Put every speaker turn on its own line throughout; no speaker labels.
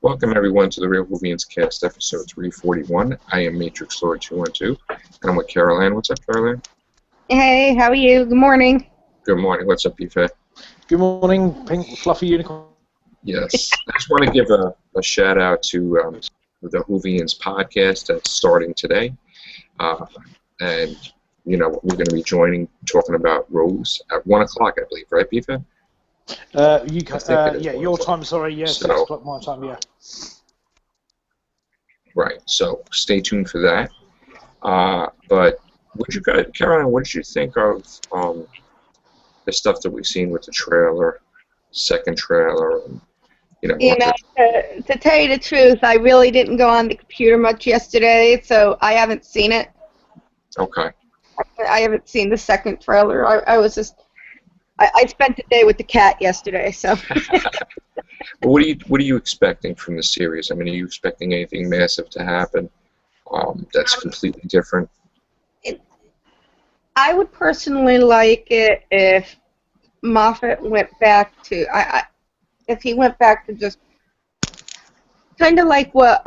Welcome everyone to the Real Whovians cast, episode 341. I am Matrix Lord 212, and I'm with Caroline. What's up, Caroline?
Hey, how are you? Good morning.
Good morning. What's up, Yvette?
Good morning, pink fluffy unicorn.
Yes. I just want to give a shout out to the Whovians podcast that's starting today. And, you know, we're going to be talking about Rose at 1 o'clock, I believe, right, Yvette?
Your time, sorry, yes,
So,
6 o'clock my time, yeah.
Right, so stay tuned for that. But Caroline, what did you think of the stuff that we've seen with the trailer, second trailer, and,
to tell you the truth, I really didn't go on the computer much yesterday, so I haven't seen it.
Okay.
I haven't seen the second trailer. I spent the day with the cat yesterday, so.
What are you expecting from the series? I mean, are you expecting anything massive to happen that's completely different?
I would personally like it if Moffat went back to if he went back to just kind of like what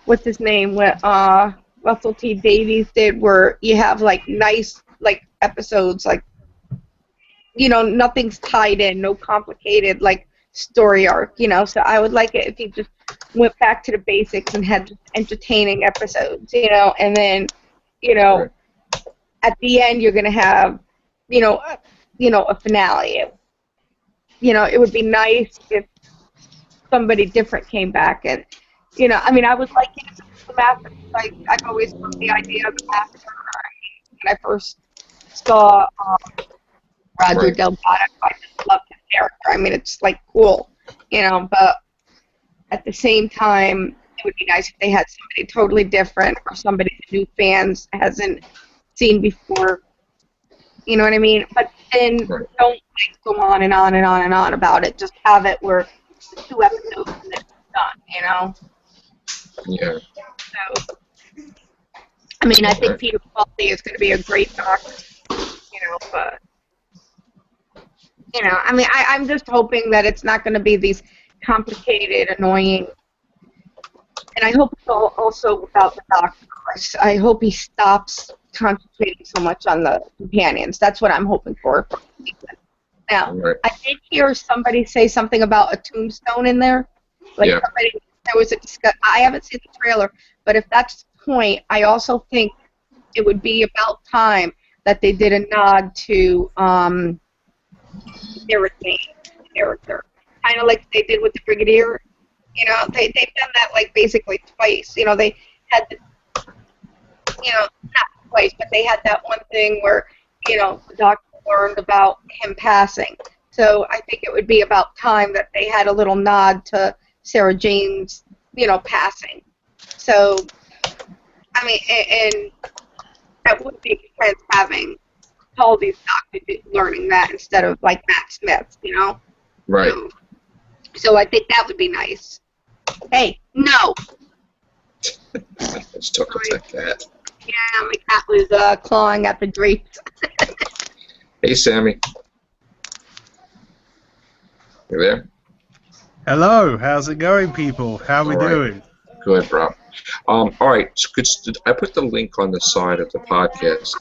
what's his name, what Russell T Davies did, where you have like nice like episodes, like, you know, nothing's tied in, no complicated like story arc, you know. So I would like it if he just went back to the basics and had just entertaining episodes, you know, and then, you know,
Right.
At the end you're gonna have, you know, a finale. You know, it would be nice if somebody different came back, and, you know, I mean, I would like it if the Master. Like, I've always loved the idea of the Master. When I first saw Roger
Right.
Del Botta, I just loved his character. I mean, it's like cool, you know. But at the same time, it would be nice if they had somebody totally different, or somebody that new fans hasn't seen before. You know what I mean? But then
Right.
don't like, go on and on and on and on about it. Just have it where it's 2 episodes and then it's done, you know?
Yeah.
So, I mean, I think
Right.
Peter Capaldi is going to be a great doctor, you know, but, you know, I mean, I'm just hoping that it's not going to be these complicated, annoying, and I hope it's also about the doctor. I hope he stops concentrating so much on the companions. That's what I'm hoping for the season. Now,
Right.
I did hear somebody say something about a tombstone in there. Like,
Yeah.
there was a I haven't seen the trailer, but if that's the point, I also think it would be about time that they did a nod to Sarah Jane's character, kind of like they did with the Brigadier. You know, they've done that like basically twice. You know, they had, you know, not twice, but they had that one thing where, you know, the doctor learned about him passing. So I think it would be about time that they had a little nod to Sarah Jane's, you know, passing. So, I mean, and that would be expense having all these doctors learning that instead of like Matt Smith, you know?
Right.
So I think that would be nice. Hey, no!
Let's talk about that cat.
Yeah, my cat was clawing at the drapes.
Hey, Sammy. You there?
Hello, how's it going, people? How we
All right.
doing?
Good, bro. All right. So I put the link on the side of the podcast.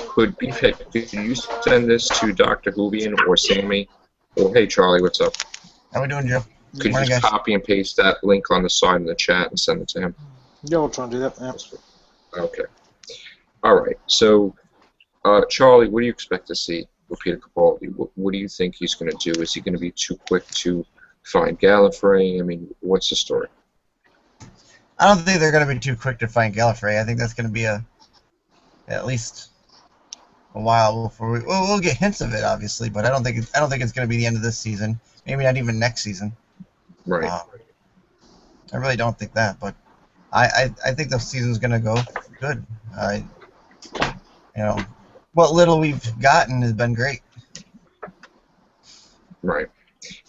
Could you send this to Dr. Whovian or Sammy? Or hey, Charlie, what's up?
How we doing, Joe?
Could you
Morning,
just
guys.
copy and paste that link on the side in the chat and send it to him?
Yeah, I'll try and do that, yeah.
Okay. All right. So, Charlie, what do you expect to see with Peter Capaldi? What do you think he's going to do? Is he going to be too quick to find Gallifrey? I mean, what's the story?
I don't think they're going to be too quick to find Gallifrey. I think that's going to be at least a while before we'll get hints of it, obviously, but I don't think it's going to be the end of this season. Maybe not even next season.
Right.
I really don't think that, but I think the season's going to go good. You know, what little we've gotten has been great.
Right.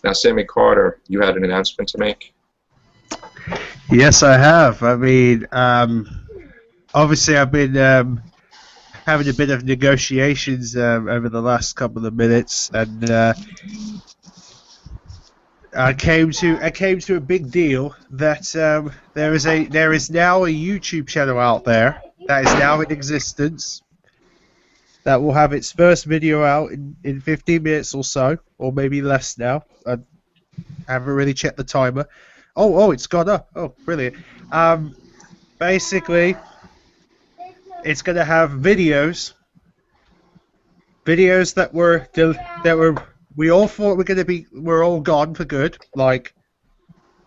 Now, Sammy Carter, you had an announcement to make?
Yes, I have. I mean, obviously I've been having a bit of negotiations over the last couple of minutes, and I came to a big deal that there is now a YouTube channel out there that is now in existence that will have its first video out in 15 minutes or so, or maybe less now. I haven't really checked the timer. Oh, it's gone up. Oh, brilliant. Basically, it's going to have videos that were we all thought we're all gone for good, like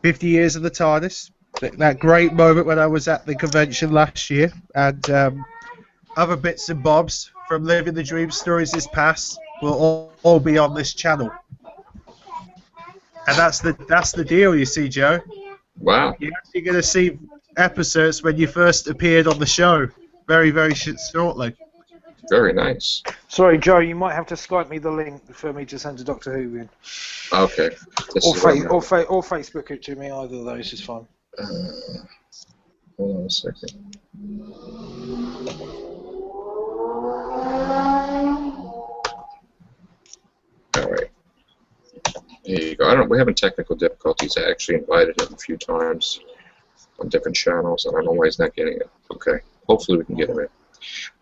50 years of the TARDIS, that great moment when I was at the convention last year, and other bits and bobs from Living the Dream Stories Is Past will all be on this channel. And that's the deal, you see, Joe.
Wow.
You're actually going to see episodes when you first appeared on the show very, very shortly.
Very nice.
Sorry, Joe, you might have to Skype me the link for me to send to Dr. Whovian.
Okay.
Or Facebook it to me, either of those is fine.
Hold on a second. All right. Here you go. We're having technical difficulties. I actually invited him a few times on different channels. I don't know why he's not getting it. Okay. Hopefully we can get him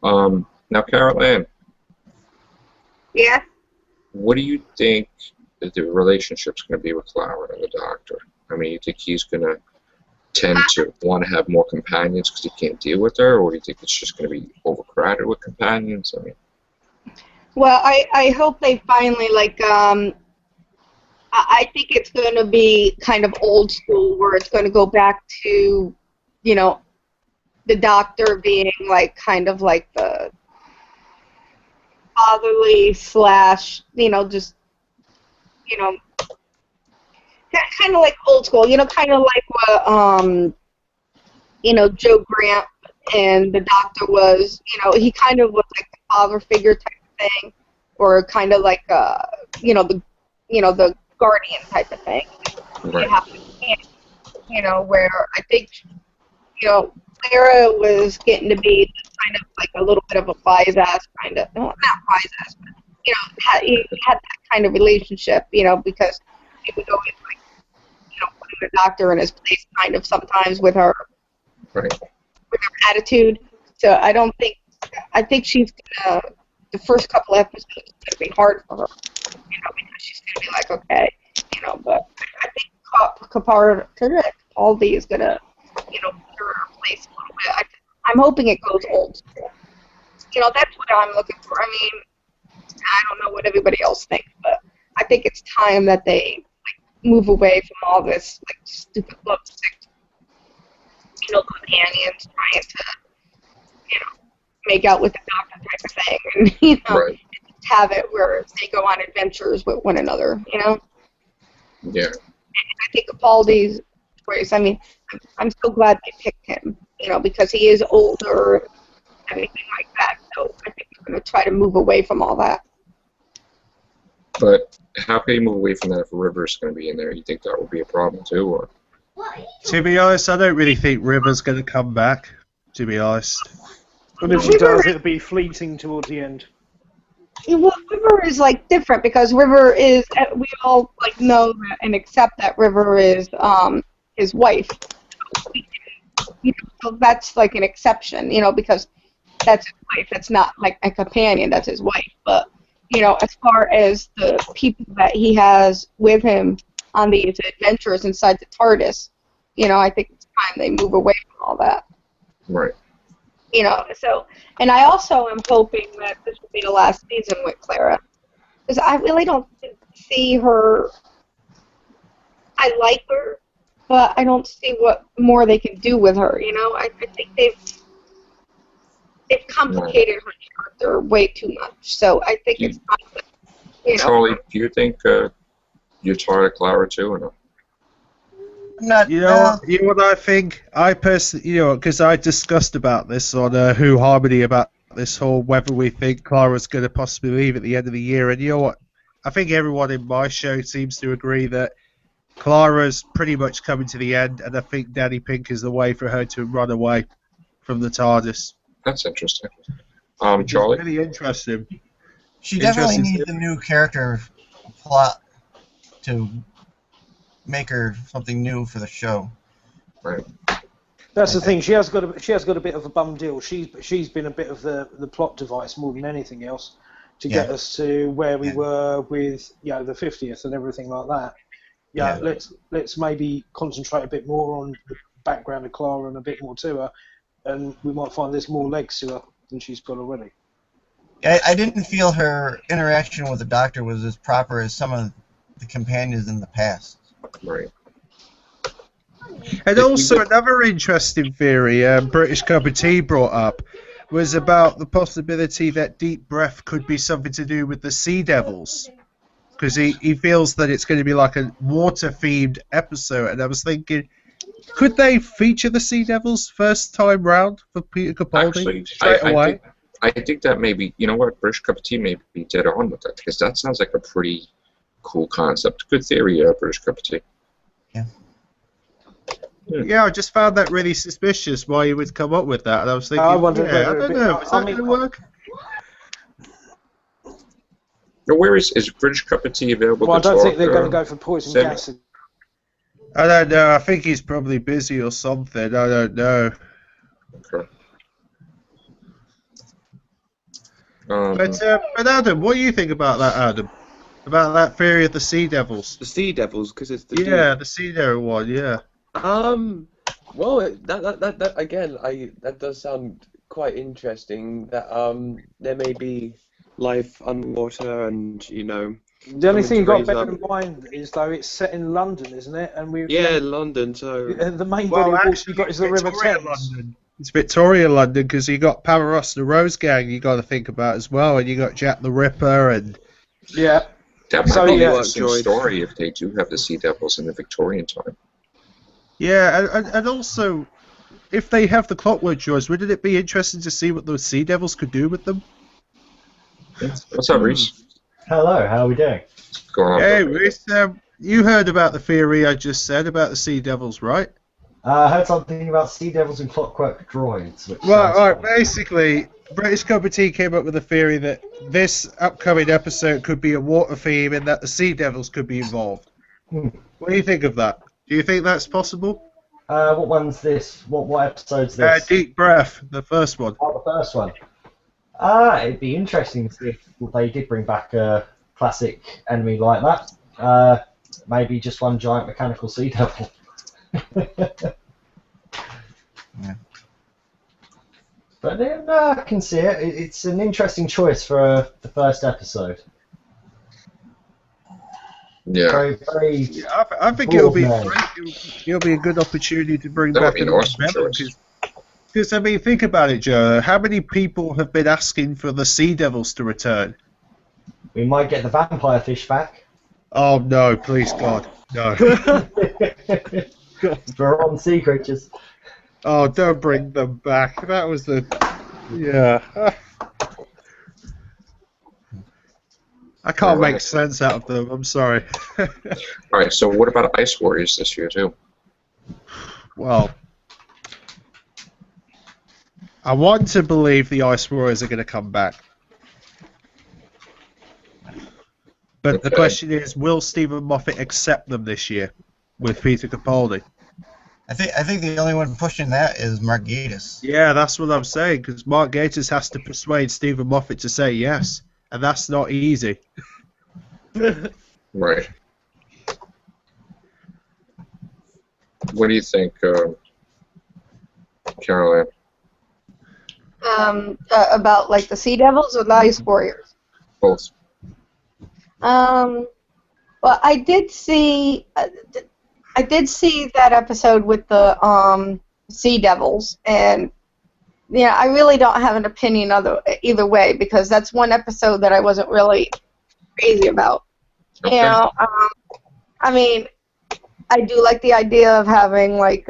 in. Now, Carol Ann.
Yeah.
What do you think that the relationship's going to be with Clara and the Doctor? I mean, you think he's going to tend to want to have more companions because he can't deal with her, or do you think it's just going to be overcrowded with companions? I mean,
Well, I hope they finally, like, I think it's going to be kind of old school, where it's going to go back to, you know, the Doctor being, like, kind of like the fatherly / you know, just, you know, kind of like old school, you know, kind of like what, you know, Joe Grant and the Doctor was, you know, he kind of was like the father figure type of thing, or kind of like, you know, the guardian type of thing.
right.
You know, where I think, you know, Clara was getting to be kind of like a little bit of a wise-ass kind of, well, not wise-ass, but, you know, he had that kind of relationship, you know, because he would always, like, you know, putting the Doctor in his place kind of sometimes with her,
Right.
with her attitude. So I think she's gonna, the first couple episodes is gonna be hard for her, you know, because she's gonna be like, okay, you know, but I think Capaldi is gonna, you know, put her in her place a little bit. I'm hoping it goes old school. You know, that's what I'm looking for. I mean, I don't know what everybody else thinks, but I think it's time that they, like, move away from all this, like, stupid lovesick, you know, companions trying to, you know, make out with the Doctor type of thing, and, you know,
Right.
just have it where they go on adventures with one another, you know?
Yeah.
And I think Capaldi's choice, I mean, I'm so glad they picked him, you know, because he is older and everything like that, so I think they're going to try to move away from all that.
But how can you move away from that if River's going to be in there? You think that will be a problem too, or?
To be honest, I don't really think River's going to come back, to be honest.
But if she does, it'll be fleeting towards the end.
Well, River is, like, different, because River is, we all, like, know that and accept that River is his wife. You know, so that's, like, an exception, you know, because that's his wife. That's not, like, a companion. That's his wife. But, you know, as far as the people that he has with him on these adventures inside the TARDIS, you know, I think it's time they move away from all that.
Right.
You know, so, and I also am hoping that this will be the last season with Clara, because I really don't see her. I like her, but I don't see what more they can do with her. You know, I think they've complicated her character way too much. So I think it's time to, you know.
Charlie, do you think you're tired of Clara too, or no?
I'm not.
You know what I think? I personally, you know, because I discussed about this on Who Harmony about this whole whether we think Clara's going to possibly leave at the end of the year, and you know what? I think everyone in my show seems to agree that Clara's pretty much coming to the end, and I think Danny Pink is the way for her to run away from the TARDIS.
That's interesting.
Which
Charlie?
is really interesting.
She definitely
Interesting.
needs a new character plot to make her something new for the show.
Right.
That's the thing. She has got a bit of a bum deal. She's been a bit of the plot device more than anything else to get us to where we were with the 50th and everything like that. Yeah, let's maybe concentrate a bit more on the background of Clara and a bit more to her, and we might find there's more legs to her than she's got already.
I didn't feel her interaction with the Doctor was as proper as some of the companions in the past.
Right.
And also another interesting theory British Cup of Tea brought up was about the possibility that Deep Breath could be something to do with the Sea Devils. Because he feels that it's going to be like a water-themed episode. And I was thinking, could they feature the Sea Devils first time round for Peter Capaldi?
Actually,
straight away?
I think that maybe, you know what, British Cup of Tea may be dead on with that, because that sounds like a pretty cool concept. Good theory, British Cup of Tea.
Yeah.
Yeah, I just found that really suspicious why you would come up with that. And I was thinking,
I wonder
I don't know, is that going to work?
Now, where is British Cup of Tea available?
Well, I
to
don't
talk,
think they're going to go for poison
Sam?
gas.
I don't know. I think he's probably busy or something. I don't know.
Okay.
But Adam, what do you think about that, Adam? About that theory of the Sea Devils?
The Sea Devils, because it's the
the Sea Devil one, yeah.
Well, that again, that does sound quite interesting. That there may be life underwater, and
The only thing you've got to
raise
bear in mind is, though, it's set in London, isn't it? And
London. So
the main body of water you've got is the River
Victoria,
Thames.
London. It's Victoria, London, because you got Pavarotti and the Rose Gang you got to think about as well, and you got Jack the Ripper and
Yeah.
That might
So,
be an
yeah.
interesting story if they do have the Sea Devils in the Victorian time.
and also if they have the Clockwork Droids, wouldn't it be interesting to see what those Sea Devils could do with them?
What's up, Reese?
Hello, how are we doing?
What's going on?
Hey, Reese, you heard about the theory I just said about the Sea Devils, right?
I heard something about Sea Devils and Clockwork Droids. Which
Right,
sounds fun.
basically, British Cup of Tea came up with a theory that this upcoming episode could be a water theme and that the Sea Devils could be involved.
Hmm.
What do you think of that? Do you think that's possible?
What one's this? What episode's this?
Deep Breath, the first one.
Oh, the first one. It'd be interesting to see if they did bring back a classic enemy like that. Maybe just one giant mechanical Sea Devil.
Yeah.
But no, I can see it. It's an interesting choice for the first episode.
Yeah.
Very, very.
Yeah, I think it'll be
Broad
great. It'll be a good opportunity to bring
That would
back
be an
another
awesome
member,
choice.
because I mean, think about it, Joe. How many people have been asking for the Sea Devils to return?
We might get the vampire fish back.
Oh no, please God, no.
For on sea creatures.
Oh, don't bring them back. That was the... Yeah. I can't make sense out of them. I'm sorry.
All right, so what about Ice Warriors this year, too?
Well, I want to believe the Ice Warriors are going to come back. But the
Okay.
question is, will Stephen Moffat accept them this year with Peter Capaldi?
I think the only one pushing that is Mark Gatiss.
Yeah, that's what I'm saying, because Mark Gatiss has to persuade Stephen Moffat to say yes, and that's not easy.
Right. What do you think, Caroline?
About like the Sea Devils or the Ice Warriors.
Both.
Well, I did see that episode with the Sea Devils, and I really don't have an opinion either way, because that's one episode that I wasn't really crazy about.
Okay.
I mean, I do like the idea of having like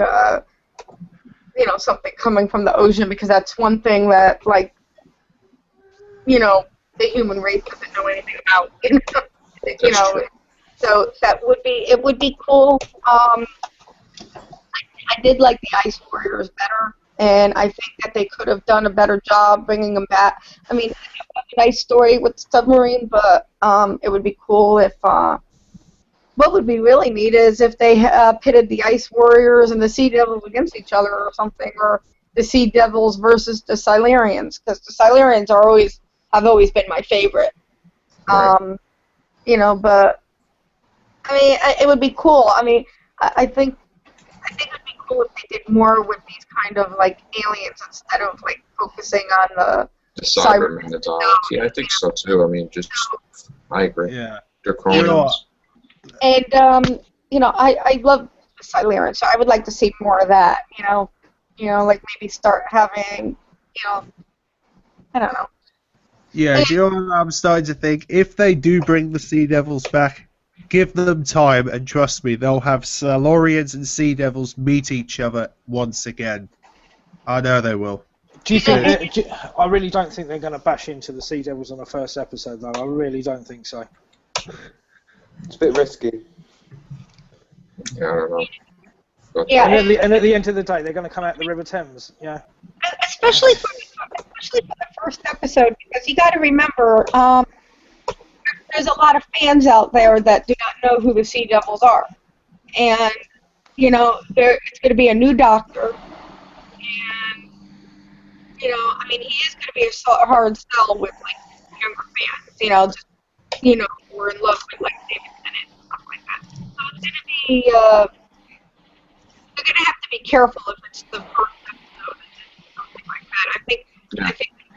something coming from the ocean, because that's one thing that the human race doesn't know anything about.
That's true.
So it would be cool. I did like the Ice Warriors better, and I think that they could have done a better job bringing them back. I mean, it was a nice story with the submarine, but it would be cool if what would be really neat is if they pitted the Ice Warriors and the Sea Devils against each other or something, or the Sea Devils versus the Silurians, because the Silurians have always been my favorite.
Right.
You know, but I mean, it would be cool. I mean, I think it would be cool if they did more with these kind of like aliens instead of like focusing on
The Cybermen, the Daleks. Yeah, I think so too. I mean, I agree.
Yeah.
They're
You know
Cronins.
what?
And you know, I love the Silurians, so I would like to see more of that. You know, like maybe start having, you know, I don't know.
Yeah, do you know what I'm starting to think? If they do bring the Sea Devils back, give them time, and trust me, they'll have Silurians and Sea Devils meet each other once again. I know they will.
Do you think? I really don't think they're going to bash into the Sea Devils on the first episode, though. I really don't think so.
It's a bit risky.
Yeah, I don't know. But,
Yeah,
And at the end of the day, they're going to come out the River Thames. Yeah.
especially for the first episode, because you got to remember, there's a lot of fans out there that do not know who the Sea Devils are, and you know, it's going to be a new Doctor, and you know, I mean, he is going to be a hard sell with like younger fans, you know, just who are in love with like David Tennant and stuff like that. So it's going to be, they're going to have to be careful if it's the first episode and something like that. I think the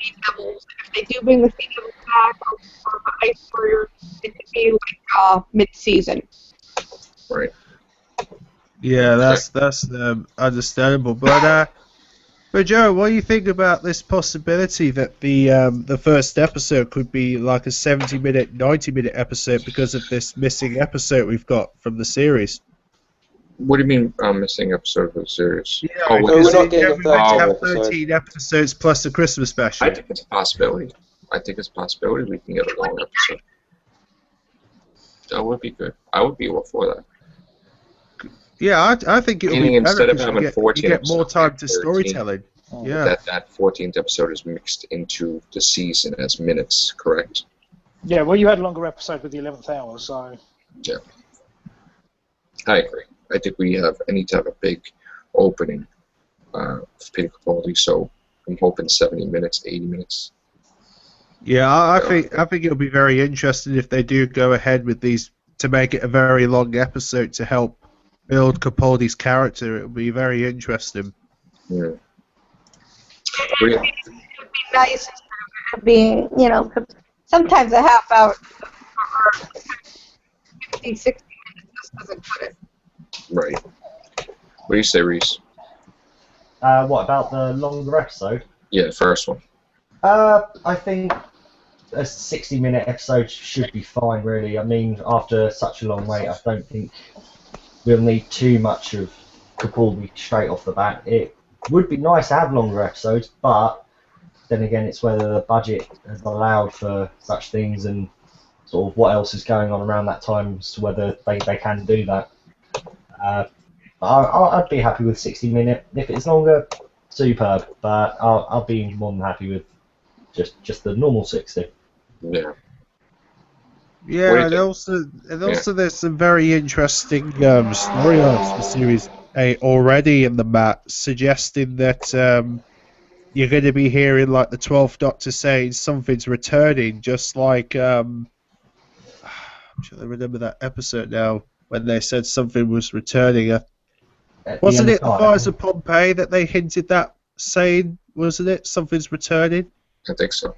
Sea Devils, if they do bring the Sea Devils back, or the Ice Warriors, it could be like mid-season.
right.
Yeah, that's understandable. But Joe, what do you think about this possibility that the first episode could be like a 70-minute, 90-minute episode because of this missing episode we've got from the series?
What do you mean missing episode of the series?
Yeah,
Oh,
we're
because
not getting a
we're going to have
third episode.
13 episodes plus a Christmas special.
I think it's a possibility. We can get a long episode. That would be good. I would be all for that.
Yeah, I think it would
Meaning
be better
instead of
because
having
you
14
get more
episodes,
time to
13.
storytelling. Yeah.
That 14th episode is mixed into the season as minutes, correct?
Yeah, well, you had a longer episode with the 11th hour, so...
Yeah. I agree. I think we need to have a big opening for Peter Capaldi, so I'm hoping 70 minutes, 80 minutes.
Yeah, I think it'll be very interesting if they do go ahead with these to make it a very long episode to help build Capaldi's character. It'll be very interesting.
Yeah.
It would be nice instead of being, you know, 'cause sometimes a half hour or 50, 60 minutes just doesn't cut it.
Right. What do you say, Reese?
What about the longer episode?
Yeah, the first one.
I think a 60-minute episode should be fine, really. I mean, after such a long wait, I don't think we'll need too much of Capaldi straight off the bat. It would be nice to have longer episodes, but then again, it's whether the budget has allowed for such things and sort of what else is going on around that time as to whether they can do that. I'd be happy with 60-minute. If it's longer, superb, but I'll be more than happy with just the normal 60.
Yeah.
Yeah,
What do you
and also there's some very interesting story arcs for Series 8 already in the mat, suggesting that you're going to be hearing like the 12th Doctor saying something's returning, just like I'm trying to remember that episode now when they said something was returning. Wasn't it the fires of Pompeii that they hinted that saying? Wasn't it something's returning?
I think so.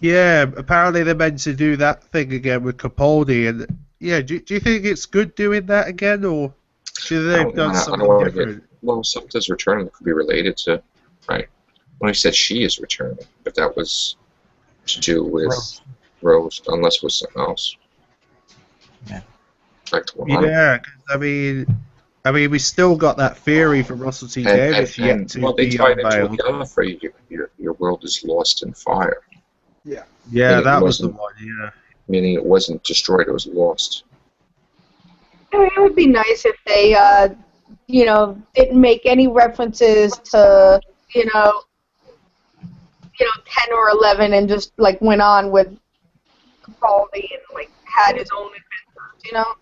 Yeah, apparently they're meant to do that thing again with Capaldi, and yeah, do you think it's good doing that again, or should they have done something different?
Well, something's returning that could be related to, right? When I said she is returning, if that was to do with Rose, unless it was something else.
Yeah.
Back to Lana.
Yeah, 'cause I mean, we still got that theory from Russell T Davies yet to
they
be
tied into
unveiled.
the other phrase, your world is lost in fire.
Yeah,
it
that was the
wasn't-
one. Yeah.
Meaning it wasn't destroyed, it was lost.
I mean, it would be nice if they, you know, didn't make any references to, you know, 10 or 11 and just, like, went on with Capaldi and, like, had his own adventures, you know?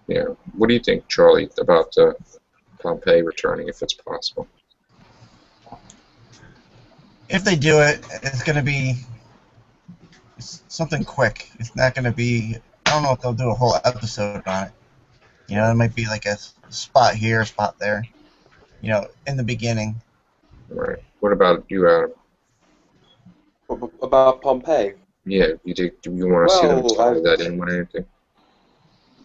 Yeah. What do you think, Charlie, about Pompeii returning, if it's possible?
If they do it, it's going to be something quick. It's not going to be. I don't know if they'll do a whole episode on it. You know, it might be like a spot here, a spot there. You know, in the beginning.
Right. What about you, Adam?
About Pompeii?
Yeah. Do you want to see them
Well,
tie that in with anything?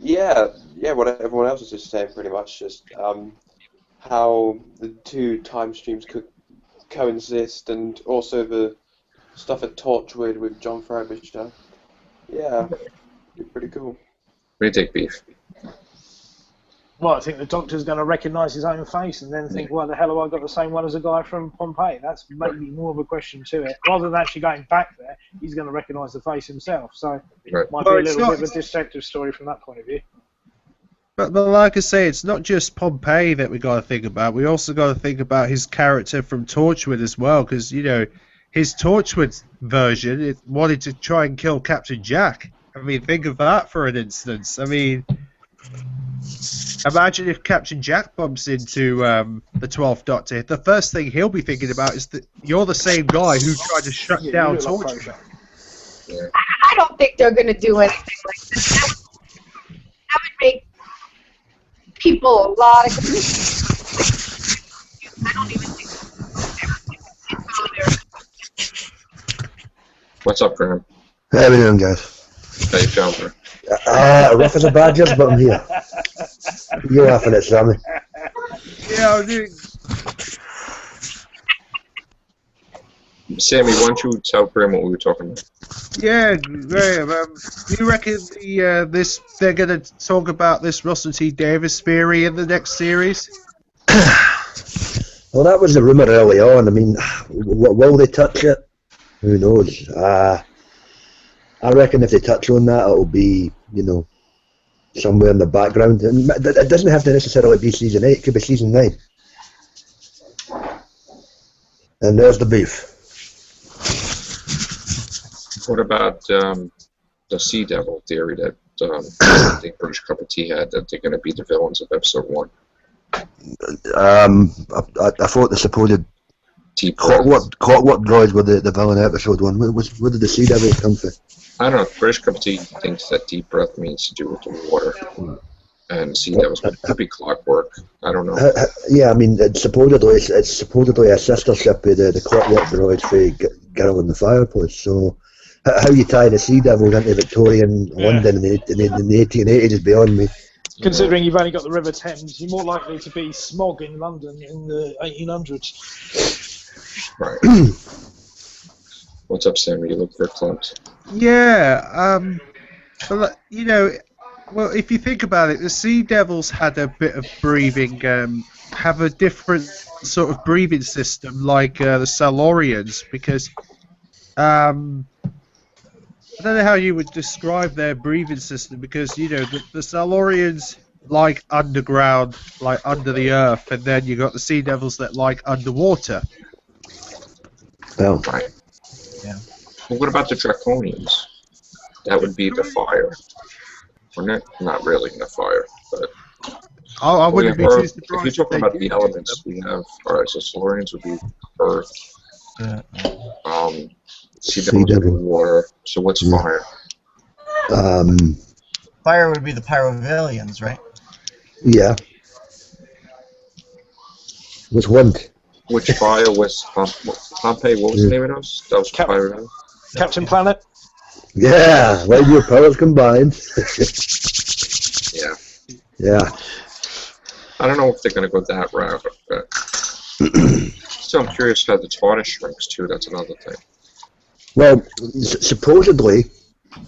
Yeah, what everyone else was just saying, pretty much, just how the two time streams could coexist, and also the stuff at Torchwood with John Frobisher. Yeah, it'd be pretty cool.
What do you think, Beef?
Well, I think the Doctor's going to recognise his own face and then think, why the hell have I got the same one as a guy from Pompeii? That's maybe more of a question to it. Rather than actually going back there, he's going to recognise the face himself. So it might be a little bit of a detective story from that point of view.
But like I say, it's not just Pompeii that we got to think about. We also got to think about his character from Torchwood as well, because, you know, his Torchwood version, it wanted to try and kill Captain Jack. I mean, think of that for an instance. I mean, imagine if Captain Jack bumps into the 12th Doctor. The first thing he'll be thinking about is that you're the same guy who tried to shut down Torchwood.
Yeah.
I don't think they're going to do anything like this. That would make people a lot of. I don't even think.
What's up, Graham?
How we doing, guys?
How you feeling, bro?
Rough as a badger, but I'm here. You're laughing at Sammy.
Yeah, dude.
Sammy, why don't you tell Graham what we were talking about?
Yeah, Graham. Do you reckon they're going to talk about this Russell T Davies theory in the next series?
Well, that was the rumour early on. I mean, will they touch it? Who knows? I reckon if they touch on that, it'll be, you know, somewhere in the background. And it doesn't have to necessarily be season 8. It could be season 9. And there's the beef.
What about the Sea Devil theory that I think British Cup of Tea had, that they're going to be the villains of episode 1?
I thought the supposed clockwork droids were the villain of episode 1. Where did the Sea Devil come from?
I don't know. British Cup of Tea thinks that deep breath means to do with the water. And Sea Devils could be clockwork. I don't know.
Yeah, I mean, it's supposedly a sister ship of the clockwork droids for Girl in the Fireplace. So how you tie the Sea Devils into Victorian London in the 1880s is beyond me.
Considering you've only got the River Thames, you're more likely to be smog in London in the 1800s.
Right. What's up, Sammy? You look very clumped.
Yeah, but, you know, well, if you think about it, the Sea Devils had a bit of breathing, have a different sort of breathing system like the Silurians, because I don't know how you would describe their breathing system, because, you know, the Silurians like underground, like under the earth, and then you got the Sea Devils that like underwater.
Well,
Right.
Yeah.
Well, what about the Draconians? That would be the fire. Wouldn't it? Not really the fire, but...
I wouldn't be too surprised.
If you're talking about the elements, we have... Alright, so Silurians would be earth. Sea Devils would be water. So what's fire?
Fire would be the Pyrovalians, right?
Yeah. Which one?
Which fire was Pompeii? What was the name of those? That was fire.
Captain Planet?
Yeah, right, your powers combined.
Yeah.
Yeah.
I don't know if they're going to go that route, but still, I'm curious how the TARDIS shrinks too. That's another thing.
Well, supposedly,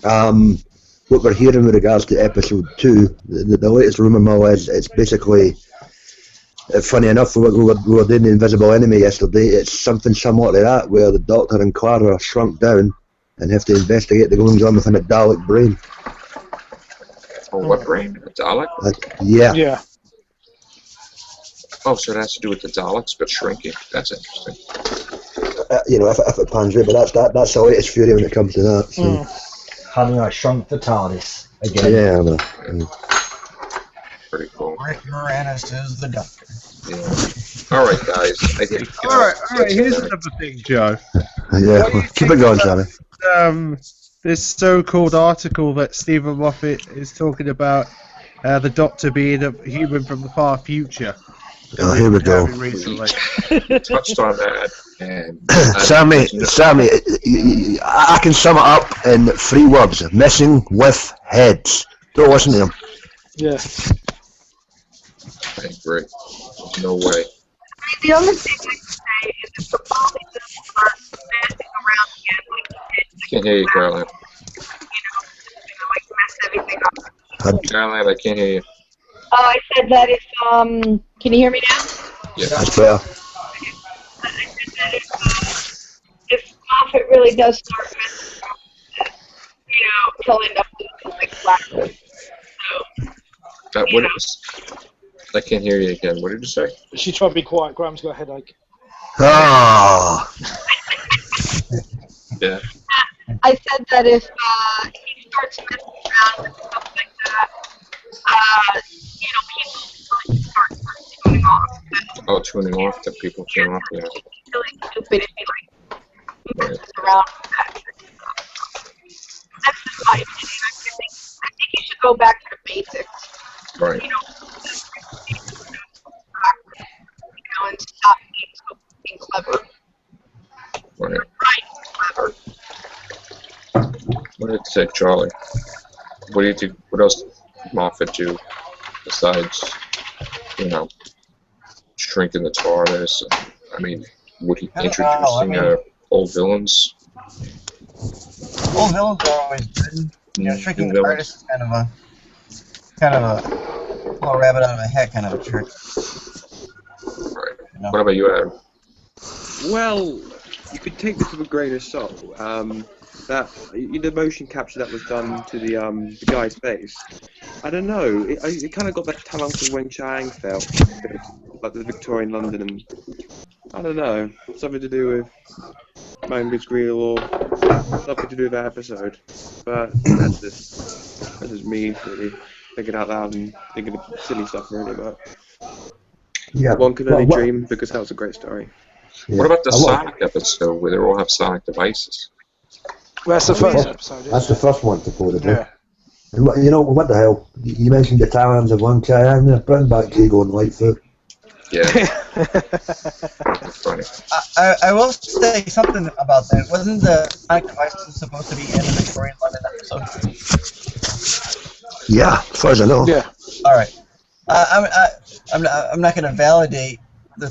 what we're hearing with regards to episode 2, the latest rumour mill is it's basically, funny enough, we were doing the Invisible Enemy yesterday. It's something somewhat like that, where the Doctor and Clara are shrunk down and have to investigate the goings on within a Dalek brain.
Oh, what brain? A Dalek?
Yeah.
Yeah.
Oh, so it has to do with the Daleks, but shrinking. That's interesting.
You know, if it pans right, but that's the latest theory when it comes to that. So.
Honey, I shrunk the TARDIS again.
Yeah,
Rick Moranis is the Doctor.
Yeah. All right, guys. I think.
All right. Here's another thing, Joe.
Yeah,
What do you
keep
think
it going,
about,
Sammy.
This so-called article that Stephen Moffat is talking about the Doctor being a human from the far future.
Oh, here we go.
Recently.
We touched on that, and
Sammy, I can sum it up in 3 words: messing with heads. Don't listen to him.
Yeah.
I agree. No way.
The only thing I can say is if the body doesn't start messing around again, like it did,
Can't hear you, Caroline.
like mess everything up.
Caroline, I can't hear you.
Oh, I said that if can you hear me now?
Yeah.
That's better.
I said that if Moffat really does start messing around, he'll end up losing like Blackwood. So,
What is? I can't hear you again. What did you say?
She tried to be quiet. Graham's got a headache.
Ah.
Yeah.
I said that if he starts messing around with stuff like that, people start tuning off.
Oh, tuning off. The people tune off. Yeah.
It's really stupid if he
Right.
messes around with that kind of stuff. That's just my opinion. I think he should go back to the basics.
Right.
And stop being clever.
Right.
Clever.
What did it say, Charlie? What do you think? What else did Moffat do besides, shrinking the TARDIS? I mean, would he introducing old villains?
Old villains are always good. Shrinking the TARDIS is kind of a little rabbit out of a hat kind of a trick.
Right. What about you, Adam?
Well, you could take this with a grain of salt. That the motion capture that was done to the guy's face. I don't know. It kind of got that Talonka Weng Chiang feel, like the Victorian London, and I don't know, something to do with Mangus Greel or something to do with that episode. But that's just me really thinking out loud and thinking of silly stuff really. But
Yeah.
one can only dream, because that was a great story.
Yeah.
What about the Sonic episode where they all have Sonic devices?
Well, that's the first episode.
That's the first one, supposedly.
Yeah.
And what the hell? You mentioned the Talons of Weng Chiang there. Bring back Diego and Lightfoot.
Yeah. That's funny.
I will say something about that. Wasn't the Sonic devices supposed to be in the Victorian London episode?
Yeah, as far as I know.
Yeah.
All right. I'm not going to validate the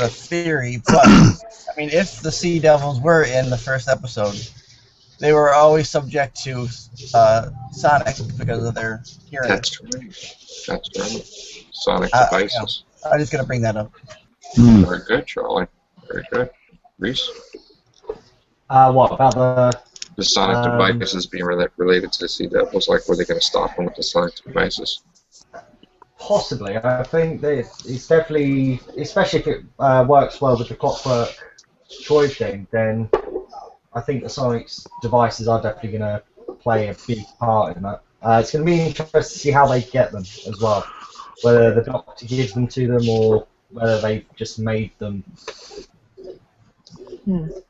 theory, but I mean, if the Sea Devils were in the first episode, they were always subject to Sonic because of their hearing.
That's right. Sonic devices.
I'm just going to bring that up.
Very good, Charlie. Very good. Reese?
What about
The Sonic devices being related to the Sea Devils, like, were they going to stop them with the Sonic devices?
Possibly. I think that it's definitely, especially if it works well with the Clockwork Troy thing, then I think the Sonic's devices are definitely going to play a big part in that. It's going to be interesting to see how they get them as well. Whether the Doctor gives them to them or whether they've just made them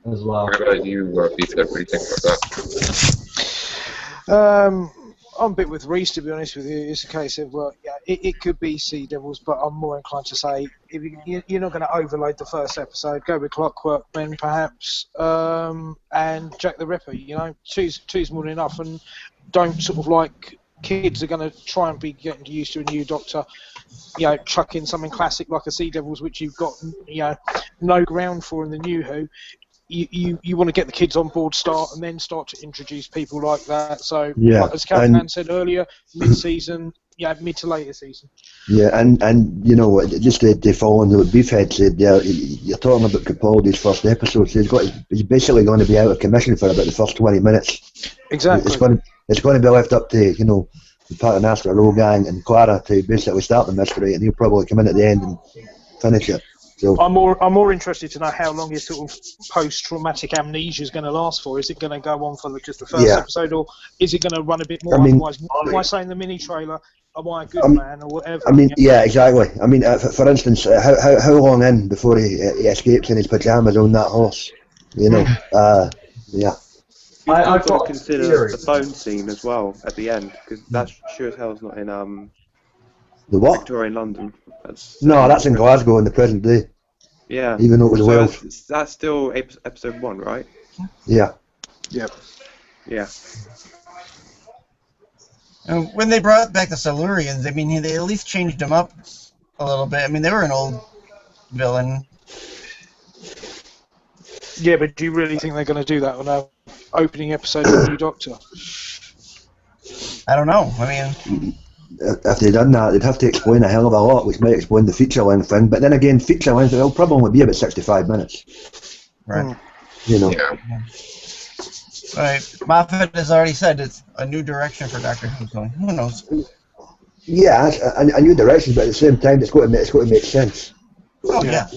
as well.
What about you, Beefhead? What do you think about that?
I'm a bit with Reese, to be honest with you. It's a case of, it could be Sea Devils, but I'm more inclined to say if you're not going to overload the first episode, go with Clockwork Men perhaps, and Jack the Ripper. Two's more than enough, and don't sort of like kids are going to try and be getting used to a new Doctor. Chuck in something classic like a Sea Devils, which you've got no ground for in the new Who. You want to get the kids on board and then start to introduce people like that. So, like, as Catman said earlier, mid-season, mid to later season.
Yeah, and just to follow on what Beefhead said, you're talking about Capaldi's first episode, so he's basically going to be out of commission for about the first 20 minutes.
Exactly.
It's going to be left up to, the Paternoster Row gang and Clara to basically start the mystery, and he'll probably come in at the end and finish it. So
I'm more interested to know how long his sort of post-traumatic amnesia is going to last for. Is it going to go on for just the first episode, or is it going to run a bit more? Otherwise, why say in the mini trailer am I a good man or whatever.
I mean, yeah, exactly. I mean, for instance, how long in before he escapes in his pajamas on that horse? You know, yeah.
You've
I've
got
got
to consider
theory.
the phone scene as well at the end, because that's sure as hell's not in
The what?
Victorian London.
No, that's in Glasgow in the present day.
Yeah.
Even though it was
So
Wales.
that's still episode 1, right?
Yeah.
Yep.
Yeah.
And when they brought back the Silurians, I mean, they at least changed them up a little bit. I mean, they were an old villain.
Yeah, but do you really think they're going to do that on a opening episode of the New Doctor?
I don't know. I mean,
If they'd done that, they'd have to explain a hell of a lot, which might explain the feature length thing. But then again, feature length will probably only be about 65 minutes.
right.
You know.
Yeah.
Right. Moffat has already said it's a new direction for Doctor Who, so who knows?
Yeah, it's a new direction, but at the same time, it's got to make sense.
Oh, yeah.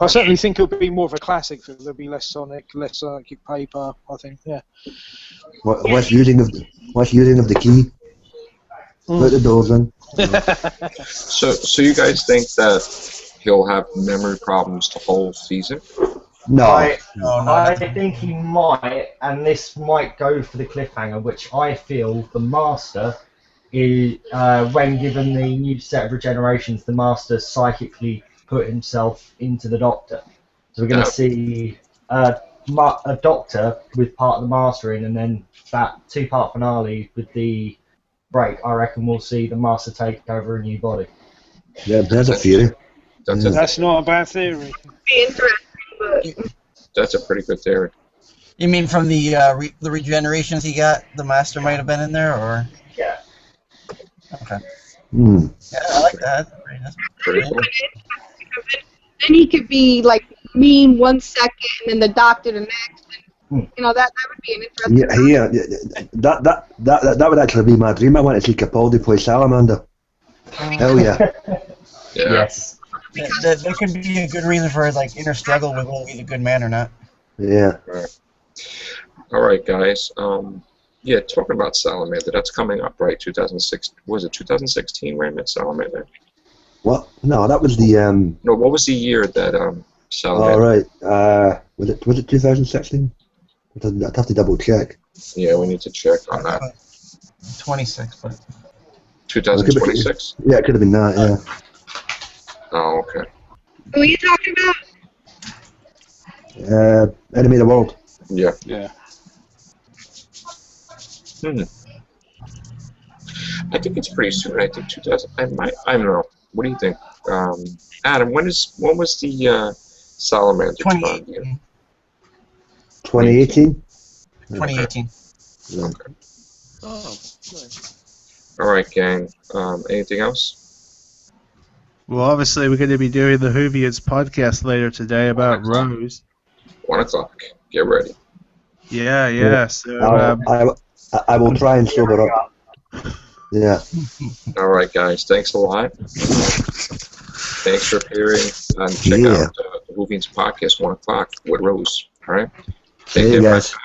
I certainly think it'll be more of a classic film. There'll be less Sonic, less psychic paper. I think, yeah.
Less using of the key. Put the doors in.
So you guys think that he'll have memory problems the whole season?
No.
I think he might, and this might go for the cliffhanger, which I feel the Master is, when given the new set of regenerations, the Master psychically put himself into the Doctor. So we're going to see a Doctor with part of the Master in, and then that 2-part finale with the break. I reckon we'll see the Master take over a new body.
Yeah, there's a theory.
That's not a bad theory.
Be interesting, but
That's a pretty good theory.
You mean from the the regenerations he got, the Master might have been in there, or?
Yeah.
Okay.
Hmm.
Yeah, I like that. That's
Pretty cool.
then he could be like mean 1 second and then the Doctor the next. And, you know, that would be an interesting.
Yeah, that would actually be my dream. I want to see Capaldi play Salamander. Hell yeah.
Yeah.
Yes.
that could be a good reason for like inner struggle with whether he's a good man or not.
Yeah.
All right, guys. Yeah, talking about Salamander, that's coming up, right? 2006. Was it 2016? Where I met Salamander?
What? No, that was the
No, what was the year that Salamander?
All right. Was it 2016? I'd have to double check.
Yeah, we need to check on that.
26, but
2026.
Yeah, it could have been that. Yeah.
Oh, okay.
Who are you talking about?
Enemy of the World.
Yeah.
Yeah.
I think it's pretty soon. I think 2000. I don't know. What do you think, Adam? When was the Salamander?
2018.
2018.
2018.
Okay.
Oh, nice.
All right, gang. Anything else?
Well, obviously, we're going to be doing the Whovians podcast later today about Rose.
1 o'clock. Get ready.
Yeah. So,
I will try and sober up. Yeah.
All right, guys. Thanks a lot. Thanks for appearing. And check out the Whovians podcast 1 o'clock with Rose. All right. Take
Hey,
care.
guys.
Bye.